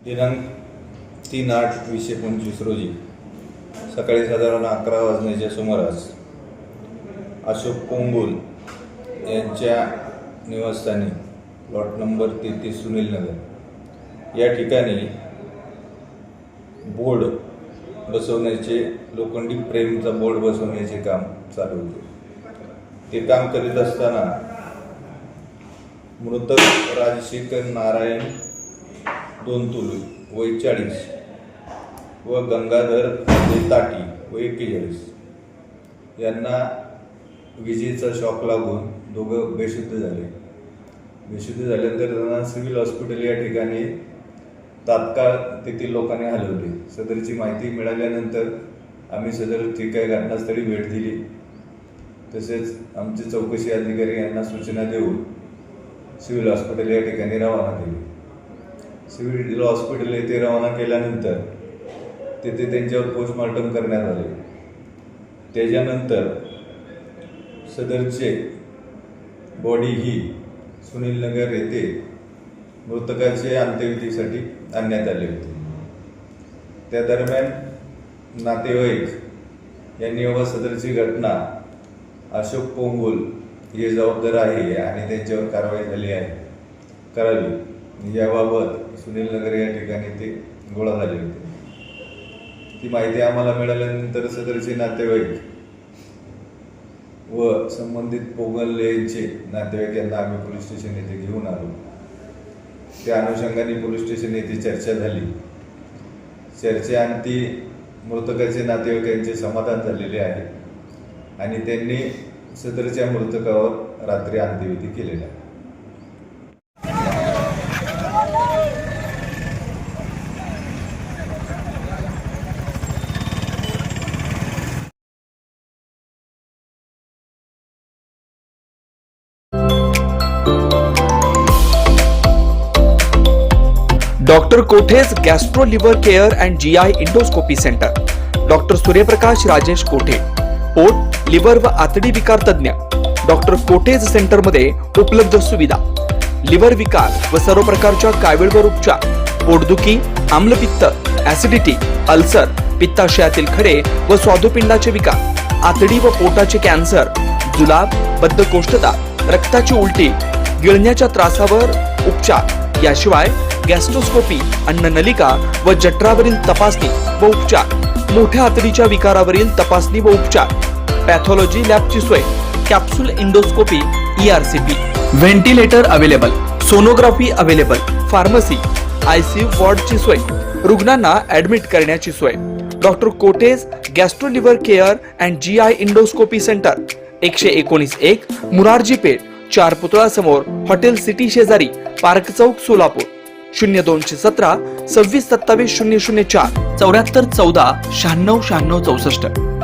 दिनांक 3/8/2025 रोजी सकाळी साधारण 11 वाजण्याच्या सुमारास अशोक पोंगुल यांच्या निवासस्थानी प्लॉट नंबर 33 सुनील नगर या ठिकाणी बोर्ड बसवण्याचे लोखंडी फ्रेमचा बोर्ड बसवण्याचे काम चालू होते। ते काम करीत असताना मृतक राजशेखर नारायण दोनतुलू वय 40 व गंगाधर ताटी वय 41 यांना विजेचा शॉक लागून दोघं बेशुद्ध झाले। बेशुद्ध झाल्यानंतर त्यांना सिव्हिल हॉस्पिटल या ठिकाणी तात्काळ तेथील लोकांनी हलवले। सदरची माहिती मिळाल्यानंतर आम्ही सदर ठिकाणी घटनास्थळी भेट दिली। तसेच आमचे चौकशी अधिकारी यांना सूचना देऊन सिव्हिल हॉस्पिटल या ठिकाणी रवाना केले। सिव्हिल हॉस्पिटल येथे रवाना केल्यानंतर तेथे त्यांच्यावर पोस्टमॉर्टम करण्यात आले। त्याच्यानंतर सदरचे बॉडी ही सुनील नगर येथे मृतकाचे अंत्यविधीसाठी आणण्यात आले होते। त्या दरम्यान नातेवाईक यांनी व सदरची घटना अशोक पोंगुल हे जबाबदार आहे आणि त्यांच्यावर कारवाई झाली आहे करावी याबाबत सुनील नगर या ठिकाणी ते गोळा झाले होते। ती माहिती आम्हाला मिळाल्यानंतर सदरचे नातेवाईक व संबंधित पोंगल यांचे नातेवाईक यांना आम्ही पोलीस स्टेशन येथे घेऊन आलो। त्या अनुषंगाने पोलीस स्टेशन येथे चर्चा झाली। चर्चेअंती मृतकाचे नातेवाईकांचे समाधान झालेले आहे आणि त्यांनी सदरच्या मृतकावर रात्री अंत्यविधी केलेला आहे। Doctor Kothe's gastro liver care and GI endoscopy centre, doctor Suryaprakash Rajesh कोठे, पोट, लिव्हर व आतडी विकार तज्ञ। डॉक्टर कोठेज सेंटर मध्ये उपलब्ध सुविधा लिव्हर विकार व सर्व प्रकारच्या कावीळवर उपचार, पोटदुखी, आम्लपित्त, ऍसिडिटी, अल्सर, पित्ताशयातील खडे व स्वादुपिंडाचे विकार, आतडी व पोटाचे कॅन्सर, जुलाब, बद्धकोष्ठता, रक्ताची उलटी, गिळण्याच्या त्रासावर उपचार। याशिवाय गॅस्ट्रोस्कोपी, अन्ननलिका व जठरावरील तपासणी व उपचार, मोठ्या आतडीच्या विकारावरील तपासणी व उपचार, पॅथॉलॉजी लॅबची सोय, capsule endoscopy, ERCP, ventilator available, sonography available, pharmacy, ICU वॉर्डची सोय, रुग्णांना ऍडमिट करण्याची सोय। डॉक्टर कोटेज gastro liver care and GI endoscopy centre, 119-1 Murarji Peth, 4 पुतळा समोर, हॉटेल सिटी शेजारी, पार्क चौक, सोलापूर। 0217 26 27 004 74 14 96 96 64।